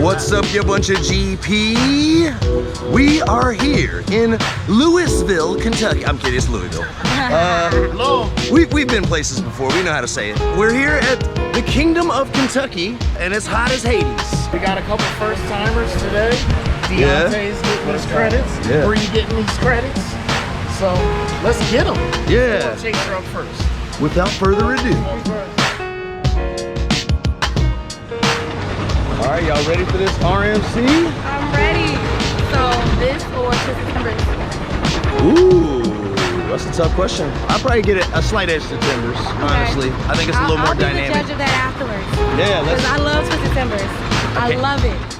What's up, you bunch of GP? We are here in Louisville, Kentucky. I'm kidding, it's Louisville. Hello. We've been places before, we know how to say it. We're here at the Kingdom of Kentucky, and it's hot as Hades. We got a couple first timers today. Deontay's getting his credits. Yeah. Bree getting these credits. So let's get them. Yeah. We'll take her up first. Without further ado. All right, y'all ready for this RMC? I'm ready. So this or Twisted Timbers? Ooh, that's a tough question. I'll probably get a slight edge to Timbers, honestly. I think it's a little more dynamic. I'll be the judge of that afterwards. Yeah, let's. Because I love Twisted Timbers. I love it.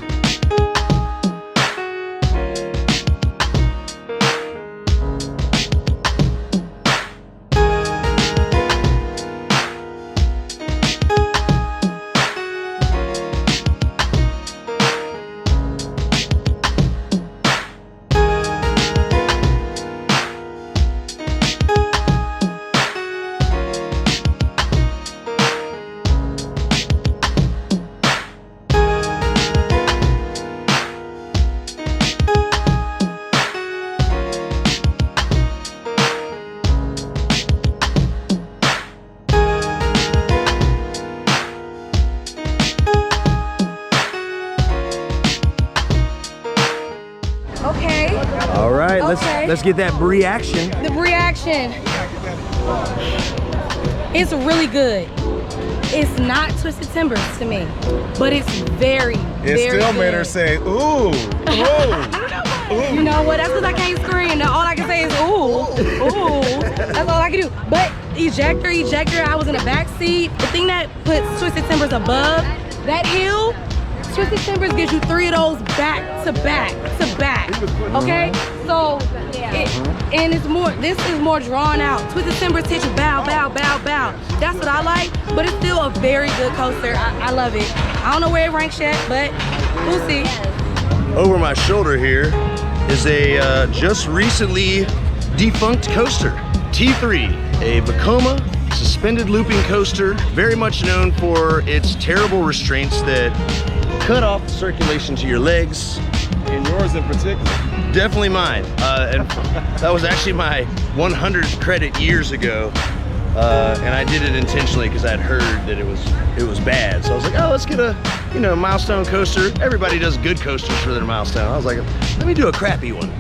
Okay. All right, let's get that Bree action. The reaction. It's really good. It's not Twisted Timbers to me, but it's very, It very still good. made her say, ooh, ooh. You know what? That's because I can't scream. Now all I can say is ooh, ooh. That's all I can do. But ejector, I was in the back seat. The thing that puts Twisted Timbers above that hill, Twisted Timbers gives you 3 of those back to back to back. Okay? So and it's more, this is more drawn out. Twisted Timbers hit you bow, bow, bow, bow. That's what I like, but it's still a very good coaster. I love it. I don't know where it ranks yet, but we'll see. Over my shoulder here is a just recently defunct coaster, T3, a Vekoma suspended looping coaster, very much known for its terrible restraints that cut off the circulation to your legs. And yours in particular. Definitely mine. And that was actually my 100th credit years ago. And I did it intentionally because I'd heard that it was bad. So I was like, oh, let's get a milestone coaster. Everybody does good coasters for their milestone. I was like, let me do a crappy one.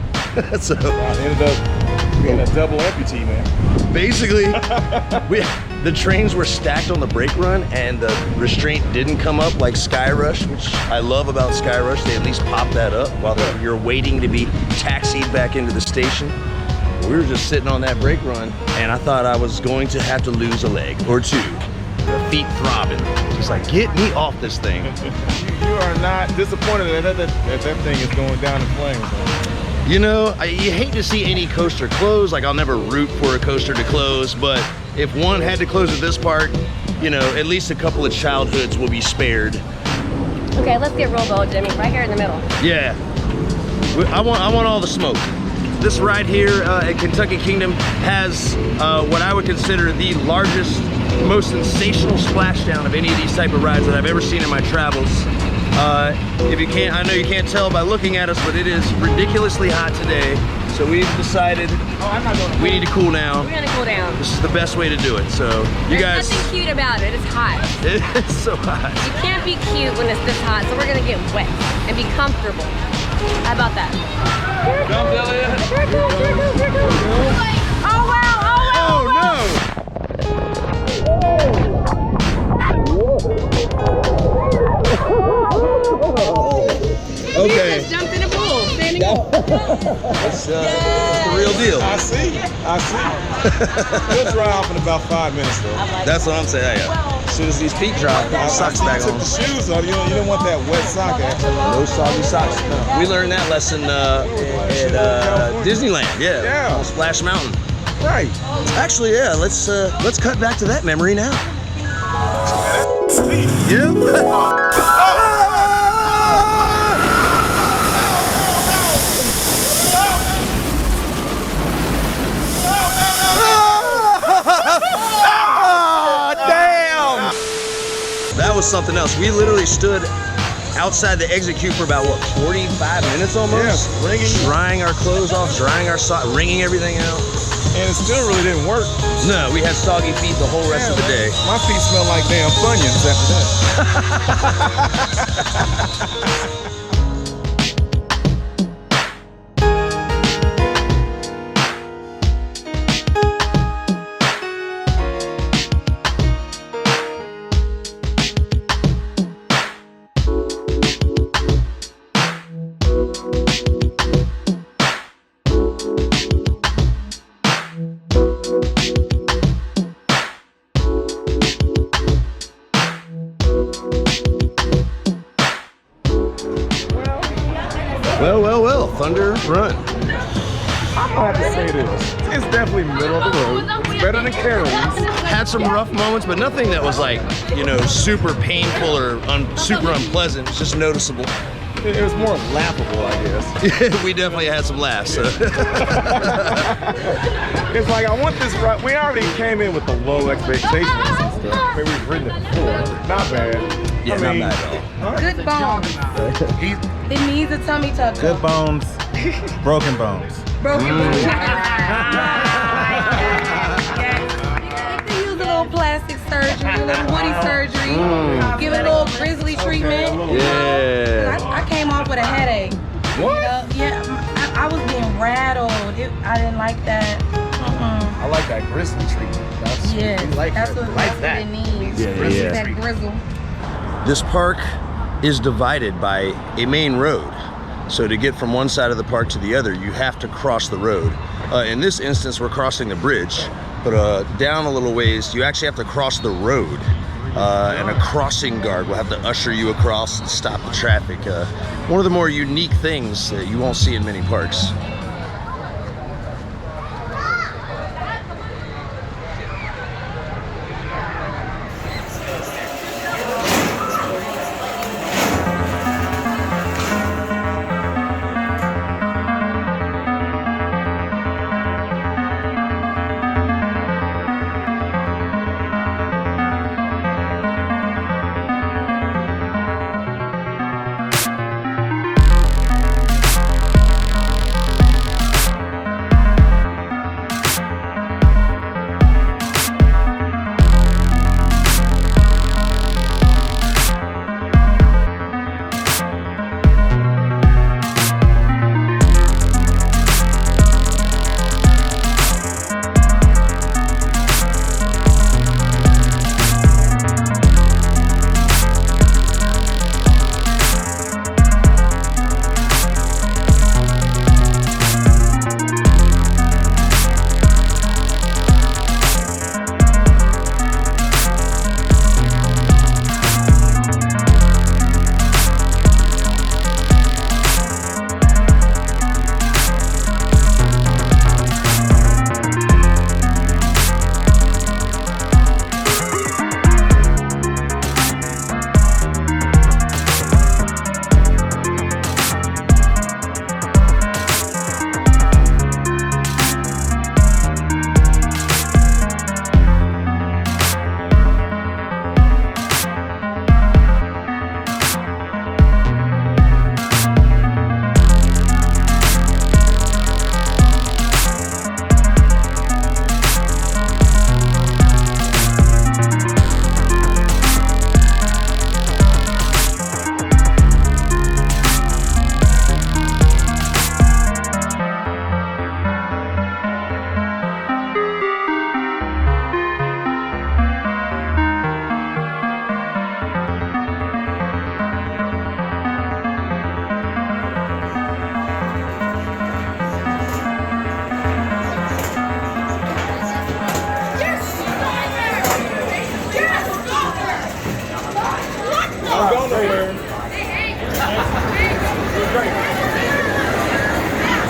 So I ended up being a double amputee, man. basically, the trains were stacked on the brake run and the restraint didn't come up like Sky Rush, which I love about Sky Rush. They at least pop that up while you're waiting to be taxied back into the station. We were just sitting on that brake run and I thought I was going to have to lose a leg or two. The feet throbbing. Just like, get me off this thing. You are not disappointed that that thing is going down in flames, man. You know, you hate to see any coaster close. Like, I'll never root for a coaster to close, but if one had to close at this park, at least a couple of childhoods will be spared. Okay, let's get real though, Jimmy. Right here in the middle. Yeah, I want all the smoke. This ride here at Kentucky Kingdom has what I would consider the largest, most sensational splashdown of any of these type of rides that I've ever seen in my travels. If you can't, I know you can't tell by looking at us, but it is ridiculously hot today. So we've decided we need to cool down. We're gonna cool down. This is the best way to do it. So you guys, There's nothing cute about it. It's hot. it's so hot. You can't be cute when it's this hot, so we're gonna get wet and be comfortable. How about that? Come, Delia. Here it goes, here it goes, here it goes. Oh wow, oh wow. Oh no! Okay. Just jumped in the pool, standing up. That's the real deal. I see. We'll dry off in about 5 minutes, though. That's what I'm saying. Yeah. As soon as these feet dry, put the socks back You took on. the shoes off. You don't want that wet sock action. No soggy socks. We learned that lesson at Disneyland. Yeah. On Splash Mountain. Right. Actually, yeah. Let's cut back to that memory now. Yep. That was something else. We literally stood outside the exit queue for about, what, 45 minutes almost? Yeah, ringing. Drying our clothes off, drying our socks, wringing everything out. And it still really didn't work. No, we had soggy feet the whole rest of the day. My feet smell like damn Funyuns after that. Well, Thunder Run. I'm gonna have to say this. It's definitely middle of the road. It's better than Carol's. Had some rough moments, but nothing that was like, you know, super painful or super unpleasant. It's just noticeable. It was more laughable, I guess. We definitely had some laughs. So. It's like, I want this right. We already came in with the low expectations and stuff. Maybe we've written it before. Not bad. Yeah, I mean, not bad at all. Good bones. It needs a tummy tuck. Good bones, broken bones. Broken bones. They can use a little plastic surgery, a little woody surgery, give it a little grizzly treatment. Yeah. I came off with a headache. What? Yeah, I was being rattled. I didn't like that. I like that grizzly treatment. That's Yes, that's what that. it needs. Yeah. That grizzle. This park is divided by a main road. So to get from one side of the park to the other, you have to cross the road. In this instance, we're crossing the bridge, but down a little ways, you actually have to cross the road. And a crossing guard will have to usher you across and stop the traffic. One of the more unique things that you won't see in many parks.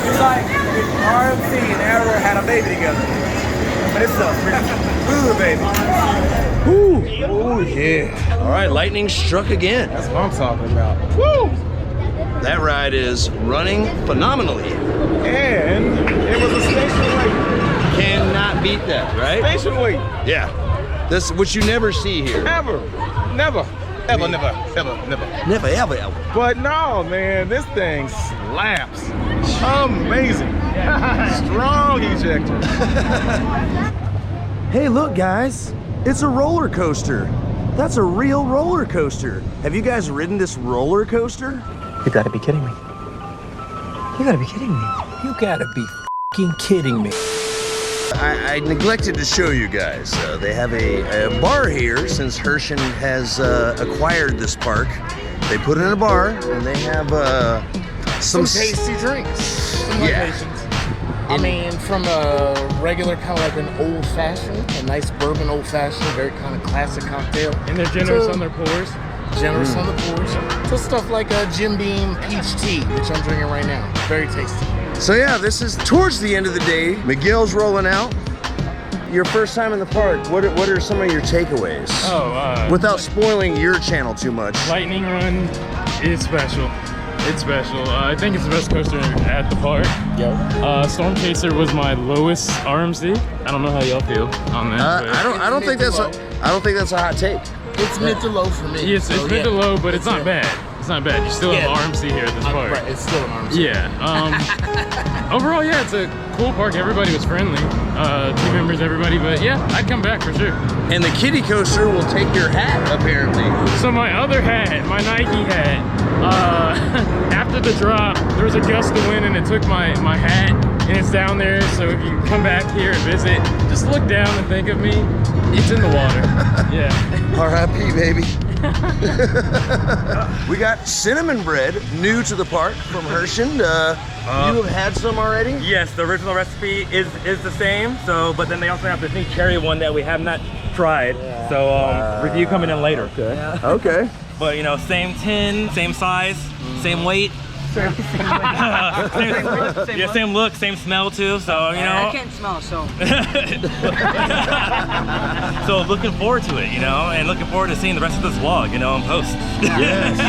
It's like if RMC and Arrow had a baby together. But it's a good baby. Ooh, oh yeah. All right, lightning struck again. That's what I'm talking about. Woo! That ride is running phenomenally. And it was a station wait. Cannot beat that, right? Station wait. Yeah. That's what you never see here. Never. Never. Ever, never. Never, ever, ever. But no, man, this thing slaps. Amazing. Strong ejector. Hey, look, guys. It's a roller coaster. That's a real roller coaster. Have you guys ridden this roller coaster? You gotta be kidding me. You gotta be kidding me. You gotta be f***ing kidding me. I neglected to show you guys. They have a bar here since Hershon has acquired this park. They put in a bar and they have Some tasty drinks. Some locations. I mean, from a regular kind of like an old fashioned, a nice bourbon old fashioned, very kind of classic cocktail. And they're generous on their pours. Generous on the pours. To stuff like a Jim Beam peach tea, which I'm drinking right now. Very tasty. So yeah, this is towards the end of the day. Miguel's rolling out. Your first time in the park, what are some of your takeaways? Without spoiling your channel too much. Lightning Run is special. It's special. I think it's the best coaster at the park. Yep. Storm Chaser was my lowest RMC. I don't know how y'all feel on that. I don't think that's a hot take. It's mid to low for me. Yes, it's mid to low, but it's not it. bad. It's not bad. You still have RMC here at this park. Right, it's still an RMC. Yeah. Overall, yeah, it's a cool park. Everybody was friendly. Team members, everybody. But yeah, I'd come back for sure. And the kiddie coaster will take your hat, apparently. So my other hat, my Nike hat, after the drop, there was a gust of wind and it took my hat, and it's down there. So if you come back here and visit, just look down and think of me. It's in the water. Yeah. R.I.P. baby. We got cinnamon bread, new to the park from Hershon. You have had some already? Yes, the original recipe is the same. So, but then they also have this new cherry one that we have not tried. So review coming in later. Okay. Okay. But you know, same tin, same size, same weight. Same look, same smell too. So you know. I can't smell, so. So looking forward to it, you know, and looking forward to seeing the rest of this vlog, you know, in post. Yes.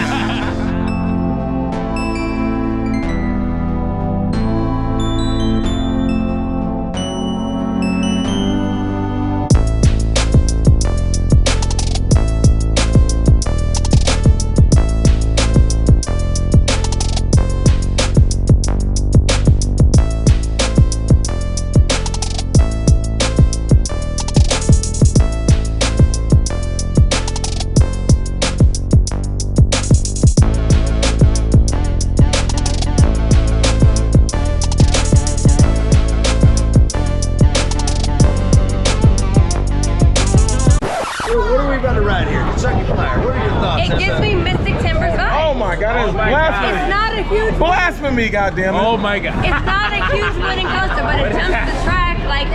It gives me Mystic Timbers vibes. Oh my God, that is blasphemy. It's not a huge Blasphemy, goddammit. Oh my God. It's not a huge wooden coaster, but it jumps the track like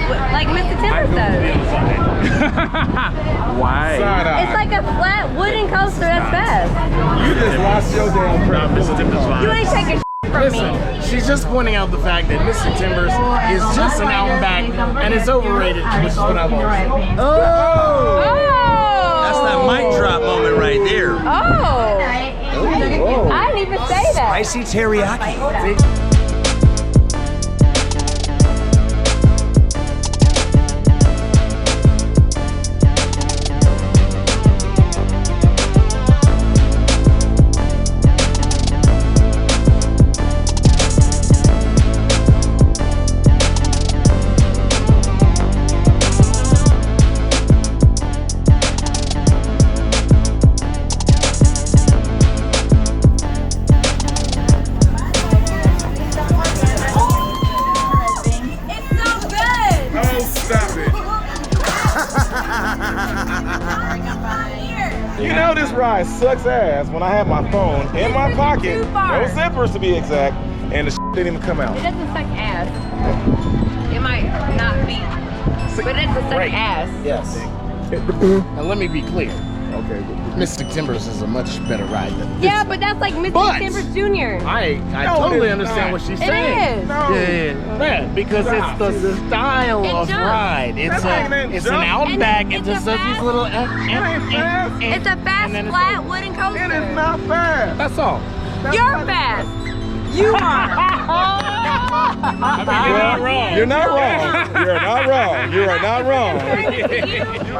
Mystic Timbers does. Why? It's like a flat wooden coaster that's fast. You just lost your damn crap. You ain't taking from me. She's just pointing out the fact that Mystic Timbers is just an out and back, and it's overrated, which is what I've always said. Oh! Oh! That's that mic drop moment right there. Oh! I didn't even say that. Spicy teriyaki. You know this ride sucks ass when I have my phone in my pocket, no zippers to be exact, and the shit didn't even come out. It doesn't suck ass. It might not be, but it doesn't suck ass. Yes. Now let me be clear. Okay. Mystic Timbers is a much better ride than this. Yeah, but that's like Mystic Timbers Jr. I No, totally it is understand not. what she's It saying. is. No. Yeah, because it's the style It of jumps. ride. It's That ain't an jump. out and back. It It's just a does these fast- little. It ain't fast. It's a fast, then it's flat over. wooden It coaster. is not fast. That's all. You're fast. You are. You're not wrong. You're not wrong. You're not wrong. You are not wrong.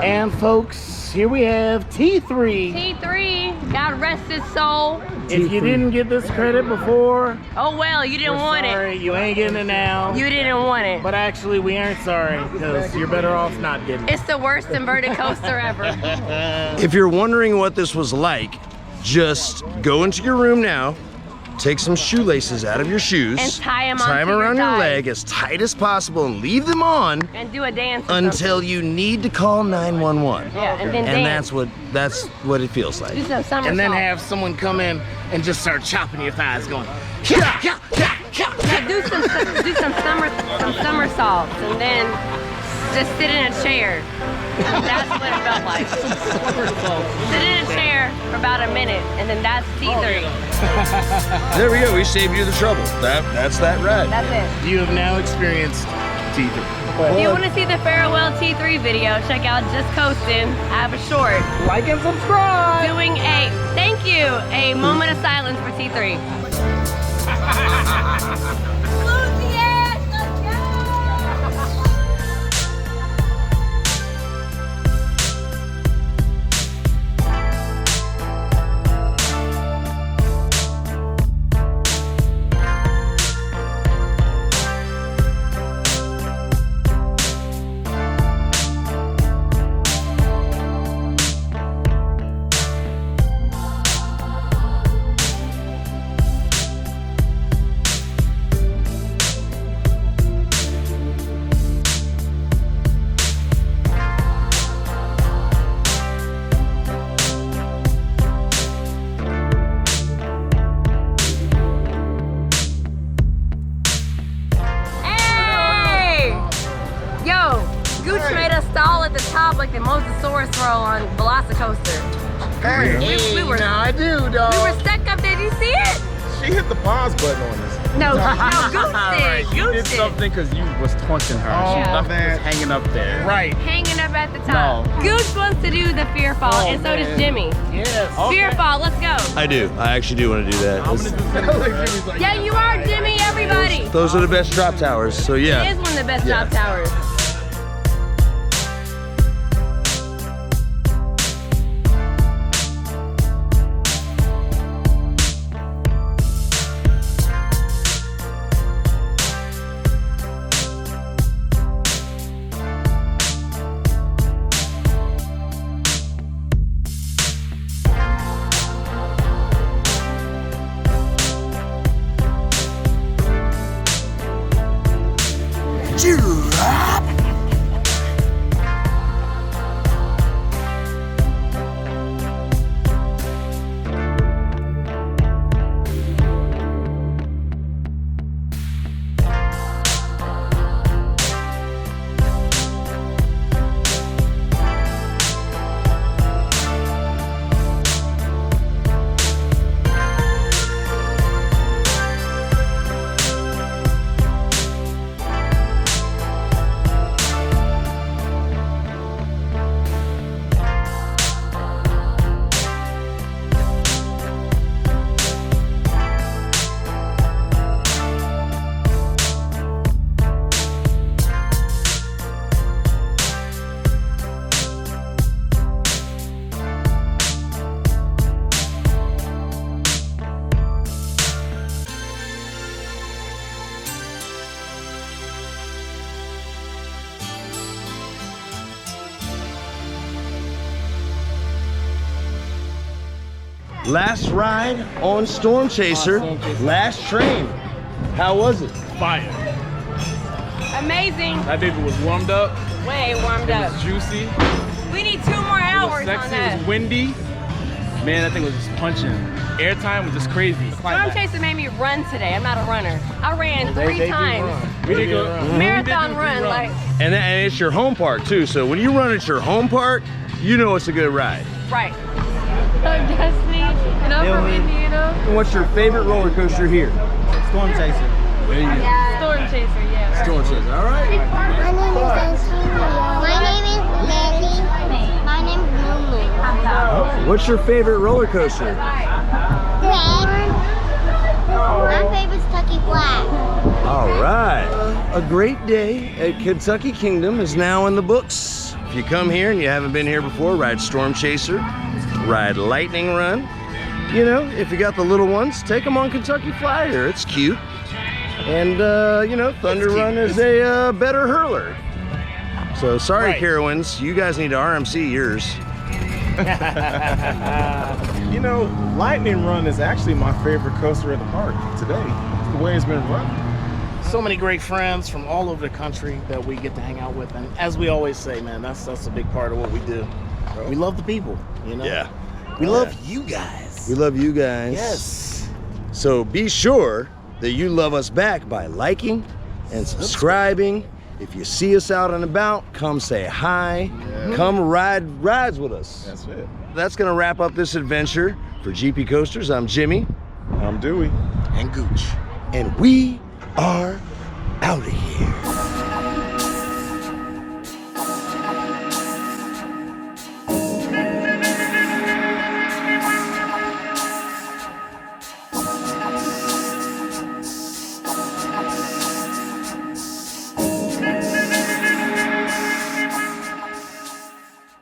And folks, here we have T3. T3, God rest his soul. If you didn't get this credit before, Oh well, you didn't want sorry, you ain't getting it now. it. You didn't want it. But actually, we aren't sorry, because you're better off not getting it. It's the worst inverted coaster ever. If you're wondering what this was like, just go into your room now, take some shoelaces out of your shoes, And tie 'em tie 'em onto your around your thighs. leg as tight as possible, and leave them on And do a dance or until you need to call 911. Yeah, and then And dance. that's what it feels like. Do some somersaults. And then have someone come in and just start chopping your thighs, going, Yeah, do some somersaults and then just sit in a chair. That's what it felt like. Sit in a chair for about a minute and then that's T3. There we go. We saved you the trouble. That's that ride. That's it. You have now experienced T3. If you want to see the farewell T3 video, check out Just Coastin'. I have a short Like and subscribe. doing a moment of silence for T3. Gooch made us stall at the top like the Mosasaurus throw on Velocicoaster. Hey, we were now I do, dog. We were stuck up there. Did you see it? She hit the pause button on this. No, Gooch did. Gooch did did. something because you was taunting her. She Oh, left man. us hanging up there. Right. Hanging up at the top. No. Gooch wants to do the fear fall, Oh, and so does man. Jimmy. Yes. Fear fall, let's go. I do. I actually do want to do that. Yeah, you are Jimmy, everybody. Those are the best drop towers. So It yeah. is one of the best Yeah. drop towers. Last ride on Storm Chaser. Last train. How was it? Fire. Amazing. That baby was warmed up. Way warmed It up. was juicy. We need 2 more It hours was on sexy. It that. was windy. Man, that thing was just punching. Airtime was just crazy. Storm Chaser made me run today. I'm not a runner. I ran 3 times. We did go Marathon run, like, And it's your home park too. So when you run at your home park, you know it's a good ride. right. I'm Destiny, and I'm from Indiana. And what's your favorite roller coaster here? Storm Chaser. Storm Chaser, yeah. Storm Chaser. All right. My name is Antonio. My name is Mandy. My name is Mumu. What's your favorite roller coaster? Red. My favorite's Kentucky Flag. All right. A great day at Kentucky Kingdom is now in the books If you come here and you haven't been here before, ride Storm Chaser, ride Lightning Run. You know, if you got the little ones, take them on Kentucky Flyer. It's cute. And, you know, Thunder Run is a better hurler. So sorry, Carowinds, you guys need to RMC yours. You know, Lightning Run is actually my favorite coaster at the park today. It's the way it's been run. So many great friends from all over the country that we get to hang out with. And as we always say, man, that's a big part of what we do. We love the people, you know? Yeah. We love you guys. We love you guys. Yes. So be sure that you love us back by liking and subscribing. If you see us out and about, come say hi. Yeah. Come ride rides with us. That's it. That's gonna wrap up this adventure. For GP Coasters, I'm Jimmy. I'm Dewey. And Gooch. And we are out of here.